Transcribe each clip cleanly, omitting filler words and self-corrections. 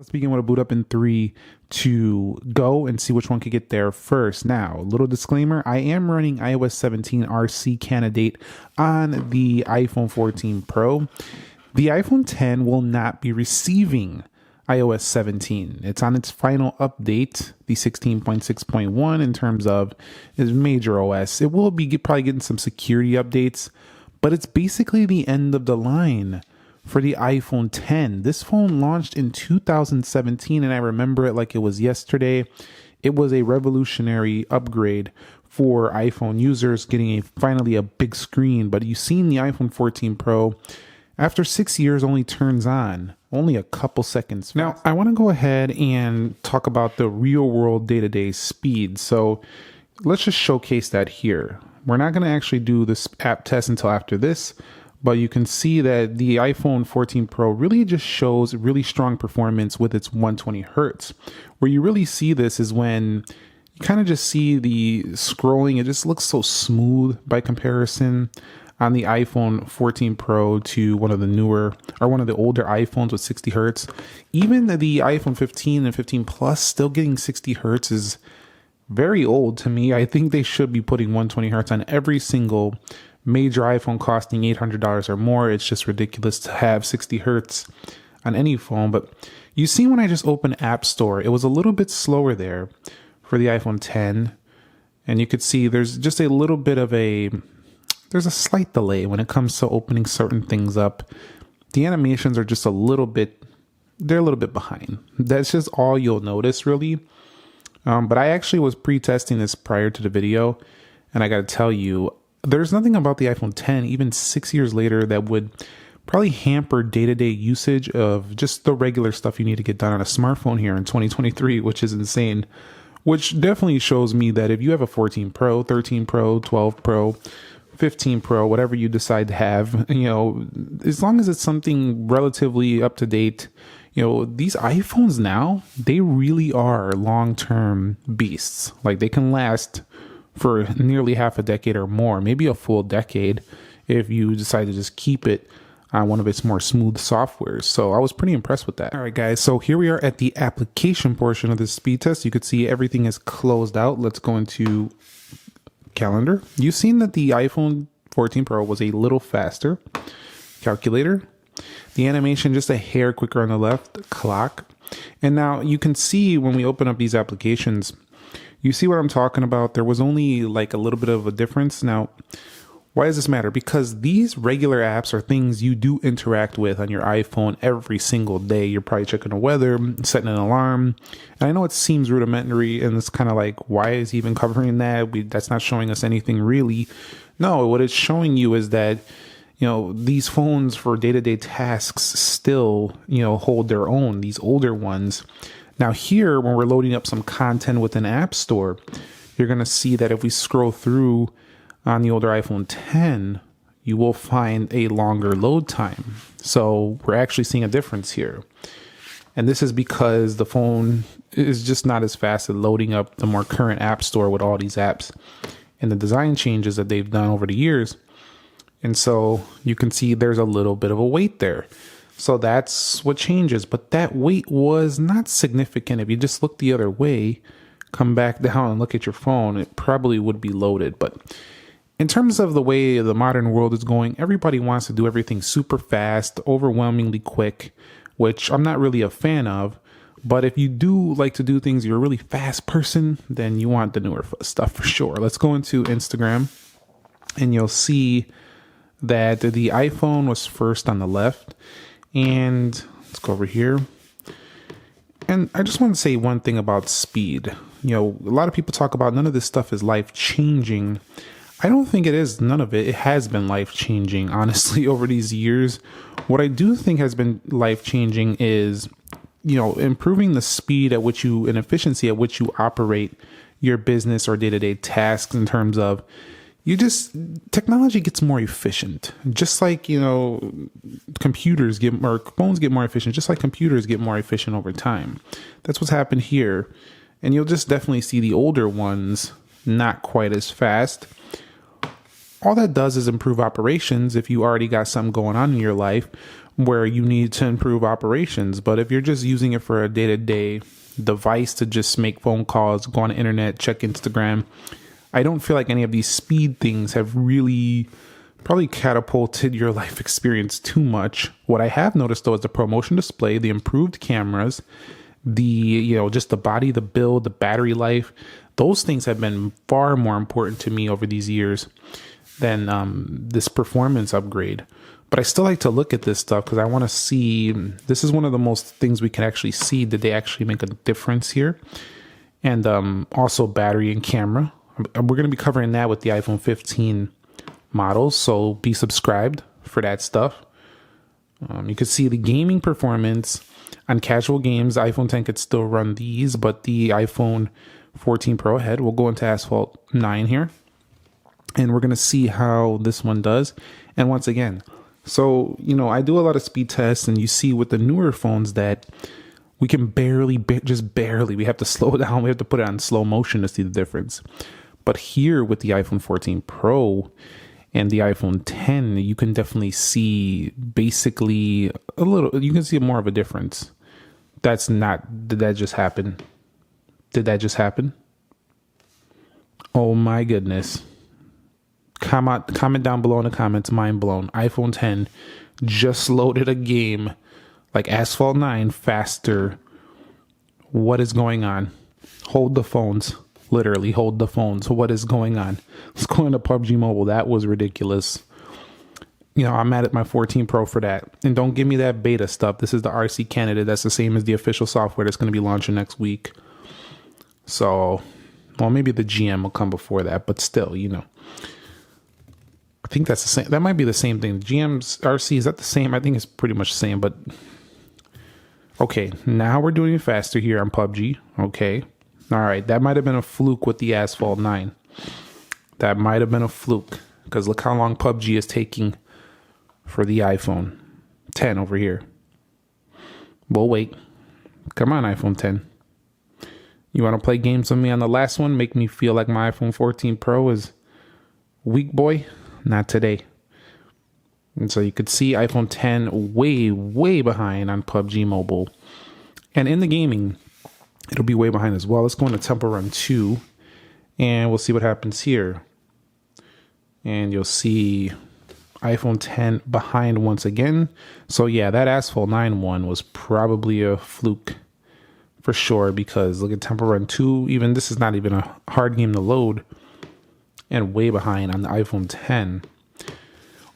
Let's begin with a boot up in 3, 2, go and see which one could get there first. Now, little disclaimer, I am running iOS 17 RC candidate on the iPhone 14 Pro. The iPhone 10 will not be receiving iOS 17. It's on its final update, the 16.6.1 in terms of its major OS. It will be probably getting some security updates, but it's basically the end of the line for the iPhone 10. This phone launched in 2017, and I remember it like it was yesterday. It was a revolutionary upgrade for iPhone users, getting finally a big screen. But you've seen the iPhone 14 Pro, after 6 years, only turns on only a couple seconds. Now, I want to go ahead and talk about the real world day-to-day speed. So let's just showcase that here. We're not going to actually do this app test until after this, but you can see that the iPhone 14 Pro really just shows really strong performance with its 120 hertz. Where you really see this is when you kind of just see the scrolling. It just looks so smooth by comparison on the iPhone 14 Pro to one of the newer or one of the older iPhones with 60 hertz. Even the iPhone 15 and 15 Plus still getting 60 hertz is very old to me. I think they should be putting 120 hertz on every single major iPhone costing $800 or more. It's just ridiculous to have 60 hertz on any phone. But you see, when I just opened App Store, it was a little bit slower there for the iPhone 10. And you could see there's just a little bit of there's a slight delay when it comes to opening certain things up. The animations are just they're a little bit behind. That's just all you'll notice, really. But I actually was pre-testing this prior to the video, and I got to tell you, there's nothing about the iPhone 10, even 6 years later, that would probably hamper day-to-day usage of just the regular stuff you need to get done on a smartphone here in 2023, which is insane. Which definitely shows me that if you have a 14 Pro, 13 Pro, 12 Pro, 15 Pro, whatever you decide to have, as long as it's something relatively up to date, these iPhones now, they really are long-term beasts. Like, they can last for nearly half a decade or more, maybe a full decade, if you decide to just keep it on one of its more smooth softwares. So I was pretty impressed with that. All right, guys, so here we are at the application portion of this speed test. You could see everything is closed out. Let's go into calendar. You've seen that the iPhone 14 Pro was a little faster. Calculator. The animation just a hair quicker on the left. Clock. And now you can see when we open up these applications, you see what I'm talking about? There was only like a little bit of a difference. Now, why does this matter? Because these regular apps are things you do interact with on your iPhone every single day. You're probably checking the weather, setting an alarm. And I know it seems rudimentary, and it's kind of like, why is he even covering that? That's not showing us anything really. No, what it's showing you is that, these phones for day-to-day tasks still, hold their own, these older ones. Now here, when we're loading up some content within App Store, you're going to see that if we scroll through on the older iPhone 10, you will find a longer load time. So we're actually seeing a difference here. And this is because the phone is just not as fast at loading up the more current App Store with all these apps and the design changes that they've done over the years. And so you can see there's a little bit of a wait there. So that's what changes. But that wait was not significant. If you just look the other way, come back down and look at your phone, it probably would be loaded. But in terms of the way the modern world is going, everybody wants to do everything super fast, overwhelmingly quick, which I'm not really a fan of. But if you do like to do things, you're a really fast person, then you want the newer stuff for sure. Let's go into Instagram, and you'll see that the iPhone was first on the left. And let's go over here. And I just want to say one thing about speed. A lot of people talk about none of this stuff is life-changing. I don't think it is. None of it. It has been life-changing, honestly, over these years. What I do think has been life-changing is, improving the speed at which and efficiency at which you operate your business or day-to-day tasks, in terms of technology gets more efficient, just like, computers phones get more efficient, just like computers get more efficient over time. That's what's happened here. And you'll just definitely see the older ones not quite as fast. All that does is improve operations if you already got something going on in your life. where you need to improve operations. But if you're just using it for a day-to-day device to just make phone calls, go on the internet, check Instagram, I don't feel like any of these speed things have really probably catapulted your life experience too much. What I have noticed though is the ProMotion display, the improved cameras, just the body, the build, the battery life. Those things have been far more important to me over these years than this performance upgrade. But I still like to look at this stuff because I want to see, this is one of the most things we can actually see. Did they actually make a difference here? And also battery and camera. We're going to be covering that with the iPhone 15 models. So be subscribed for that stuff. You can see the gaming performance on casual games. iPhone 10 could still run these, but the iPhone 14 Pro ahead. We'll go into Asphalt 9 here. And we're going to see how this one does. And once again, so, I do a lot of speed tests, and you see with the newer phones that we can just barely, we have to slow down. We have to put it on slow motion to see the difference. But here with the iPhone 14 Pro and the iPhone 10, you can definitely see basically you can see more of a difference. Did that just happen? Did that just happen? Oh my goodness. Comment down below in the comments, mind blown. iPhone 10 just loaded a game like Asphalt 9 faster. What is going on? Hold the phones. Literally, hold the phones. What is going on? Let's go into PUBG Mobile. That was ridiculous. I'm mad at my 14 Pro for that. And don't give me that beta stuff. This is the RC candidate. That's the same as the official software that's going to be launching next week. So, well, maybe the GM will come before that, but still, I think that's the same. That might be the same thing. GM's RC, is that the same? I think it's pretty much the same, but okay. Now we're doing it faster here on PUBG. Okay. All right. That might have been a fluke with the Asphalt 9. That might have been a fluke because look how long PUBG is taking for the iPhone 10 over here. We'll wait. Come on, iPhone 10. You want to play games with me on the last one? Make me feel like my iPhone 14 Pro is weak, boy? Not today. And so you could see iPhone 10 way, way behind on PUBG Mobile. And in the gaming, it'll be way behind as well. Let's go into Temple Run 2, and we'll see what happens here. And you'll see iPhone 10 behind once again. So yeah, that Asphalt 9 one was probably a fluke for sure, because look at Temple Run 2. Even this is not even a hard game to load, and way behind on the iPhone 10.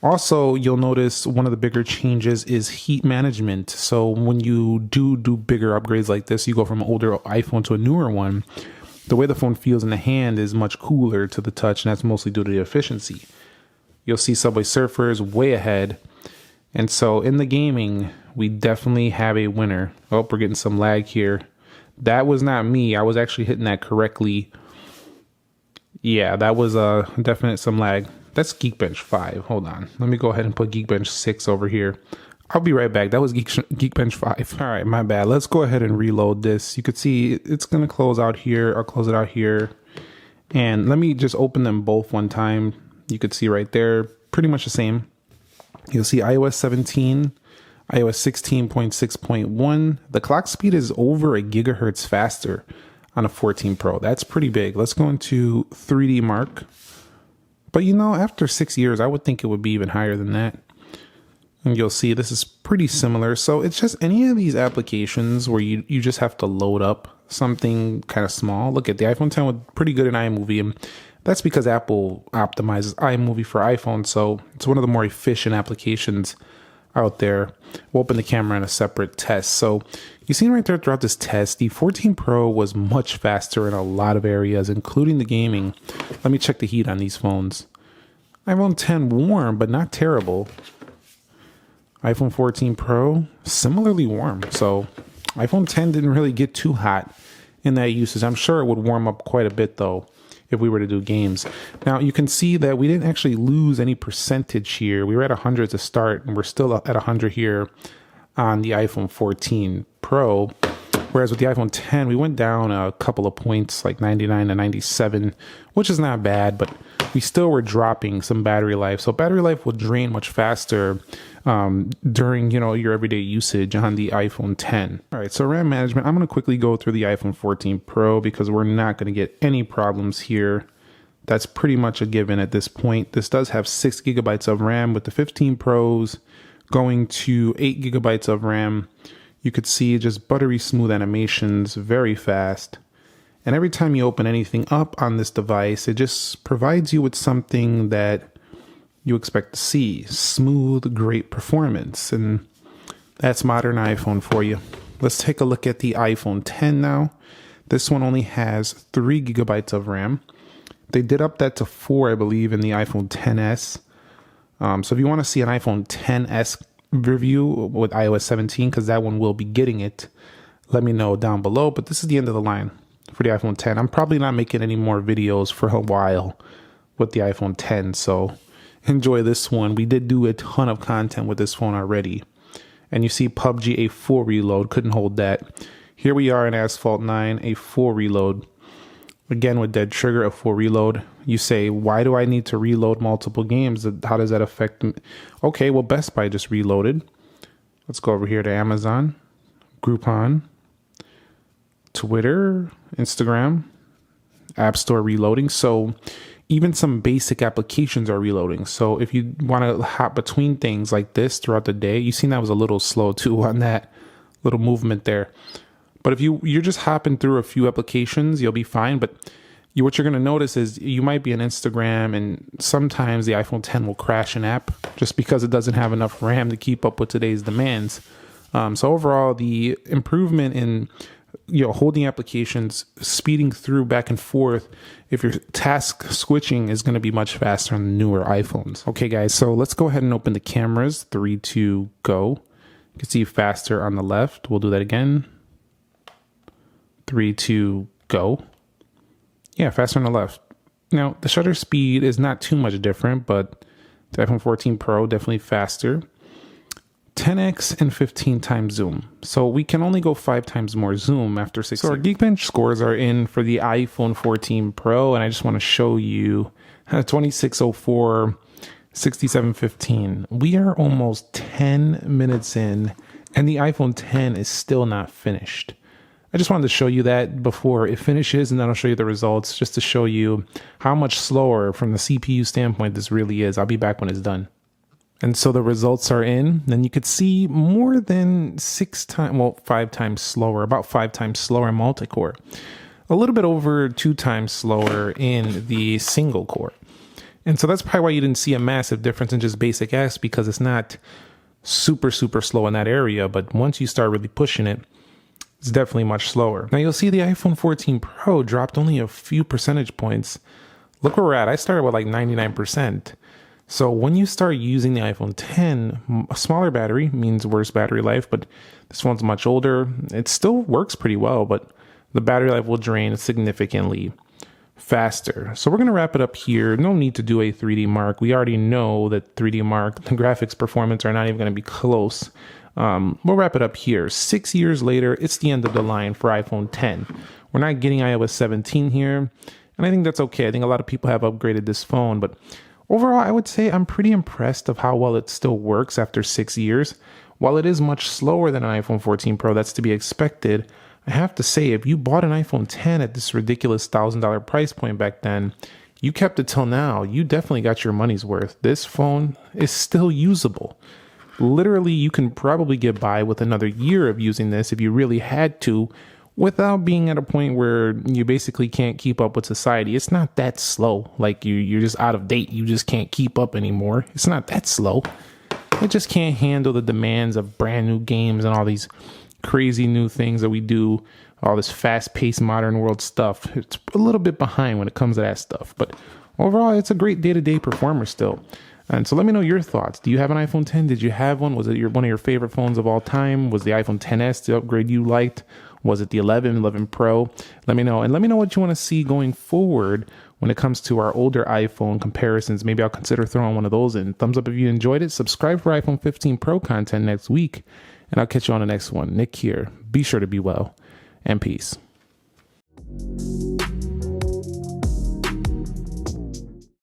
Also, you'll notice one of the bigger changes is heat management. So when you do bigger upgrades like this, you go from an older iPhone to a newer one, the way the phone feels in the hand is much cooler to the touch, and that's mostly due to the efficiency. You'll see Subway Surfers way ahead. And so in the gaming, we definitely have a winner. Oh, we're getting some lag here. That was not me. I was actually hitting that correctly. Yeah, that was definite some lag. That's Geekbench 5. Hold on. Let me go ahead and put Geekbench 6 over here. I'll be right back. That was Geekbench 5. All right, my bad. Let's go ahead and reload this. You could see it's going to close out here. I'll close it out here. And let me just open them both one time. You could see right there, pretty much the same. You'll see iOS 17, iOS 16.6.1. The clock speed is over a gigahertz faster on a 14 Pro. That's pretty big. Let's go into 3D Mark. But after 6 years, I would think it would be even higher than that. And you'll see this is pretty similar. So it's just any of these applications where you just have to load up something kind of small. Look at the iPhone 10 was pretty good in iMovie. And that's because Apple optimizes iMovie for iPhone. So it's one of the more efficient applications out there. We'll open the camera in a separate test. So you see right there throughout this test, the 14 Pro was much faster in a lot of areas, including the gaming. Let me check the heat on these phones. iPhone 10 warm, but not terrible. iPhone 14 Pro, similarly warm. So iPhone 10 didn't really get too hot in that usage. I'm sure it would warm up quite a bit though if we were to do games. Now you can see that we didn't actually lose any percentage here. We were at 100 to start, and we're still at 100 here on the iPhone 14 Pro. Whereas with the iPhone 10, we went down a couple of points, like 99 to 97, which is not bad, but we still were dropping some battery life. So battery life will drain much faster during, your everyday usage on the iPhone 10. All right, so RAM management, I'm going to quickly go through the iPhone 14 Pro because we're not going to get any problems here. That's pretty much a given at this point. This does have 6 gigabytes of RAM with the 15 Pros going to 8 gigabytes of RAM. You could see just buttery smooth animations, very fast. And every time you open anything up on this device, it just provides you with something that you expect to see. Smooth, great performance. And that's modern iPhone for you. Let's take a look at the iPhone 10 now. This one only has 3 gigabytes of RAM. They did up that to 4, I believe, in the iPhone XS. So if you want to see an iPhone XS review with iOS 17, because that one will be getting it, let me know down below. But this is the end of the line for the iPhone 10. I'm probably not making any more videos for a while with the iPhone 10, so enjoy this one. We did do a ton of content with this phone already. And you see PUBG, a full reload, couldn't hold that. Here we are in Asphalt 9, a full reload. Again, with Dead Trigger, a full reload. You say, why do I need to reload multiple games? How does that affect them? Okay, well, Best Buy just reloaded. Let's go over here to Amazon, Groupon, Twitter, Instagram, App Store reloading. So even some basic applications are reloading. So if you want to hop between things like this throughout the day, you seen that was a little slow too on that little movement there. But if you're just hopping through a few applications, you'll be fine. But what you're going to notice is you might be on Instagram, and sometimes the iPhone 10 will crash an app just because it doesn't have enough RAM to keep up with today's demands. So overall, the improvement in holding applications, speeding through back and forth, if your task switching is going to be much faster on the newer iPhones. Okay, guys, so let's go ahead and open the cameras. 3, 2, go. You can see faster on the left. We'll do that again. 3, 2, go. Yeah, faster on the left. Now, the shutter speed is not too much different, but the iPhone 14 Pro definitely faster. 10x and 15 times zoom. So we can only go 5 times more zoom after 6. So our Geekbench scores are in for the iPhone 14 Pro, and I just want to show you 2604, 6715. We are almost 10 minutes in, and the iPhone 10 is still not finished. I just wanted to show you that before it finishes, and then I'll show you the results just to show you how much slower from the CPU standpoint this really is. I'll be back when it's done. And so the results are in, and you could see more than 5 times slower, about 5 times slower in multi-core. A little bit over 2 times slower in the single core. And so that's probably why you didn't see a massive difference in just basic X, because it's not super, super slow in that area. But once you start really pushing it, it's definitely much slower. Now you'll see the iPhone 14 Pro dropped only a few percentage points. Look where we're at. I started with like 99%. So when you start using the iPhone 10, a smaller battery means worse battery life, but this one's much older. It still works pretty well, but the battery life will drain significantly faster. So we're going to wrap it up here. No need to do a 3D mark. We already know that 3D mark, the graphics performance are not even going to be close. We'll wrap it up here. 6 years later, it's the end of the line for iPhone 10. We're not getting iOS 17 here, and I think that's okay. I think a lot of people have upgraded this phone, but overall, I would say I'm pretty impressed of how well it still works after 6 years. While it is much slower than an iPhone 14 Pro, that's to be expected. I have to say, if you bought an iPhone 10 at this ridiculous $1,000 price point back then, you kept it till now, you definitely got your money's worth. This phone is still usable. Literally, you can probably get by with another year of using this if you really had to, without being at a point where you basically can't keep up with society. It's not that slow. Like you're just out of date. You just can't keep up anymore. It's not that slow. It just can't handle the demands of brand new games and all these crazy new things that we do, all this fast-paced modern world stuff. It's a little bit behind when it comes to that stuff. But overall, it's a great day-to-day performer still. And so let me know your thoughts. Do you have an iPhone 10? Did you have one? Was it one of your favorite phones of all time? Was the iPhone XS the upgrade you liked? Was it the 11 Pro? Let me know. And let me know what you want to see going forward when it comes to our older iPhone comparisons. Maybe I'll consider throwing one of those in. Thumbs up if you enjoyed it. Subscribe for iPhone 15 Pro content next week. And I'll catch you on the next one. Nick here. Be sure to be well. And peace.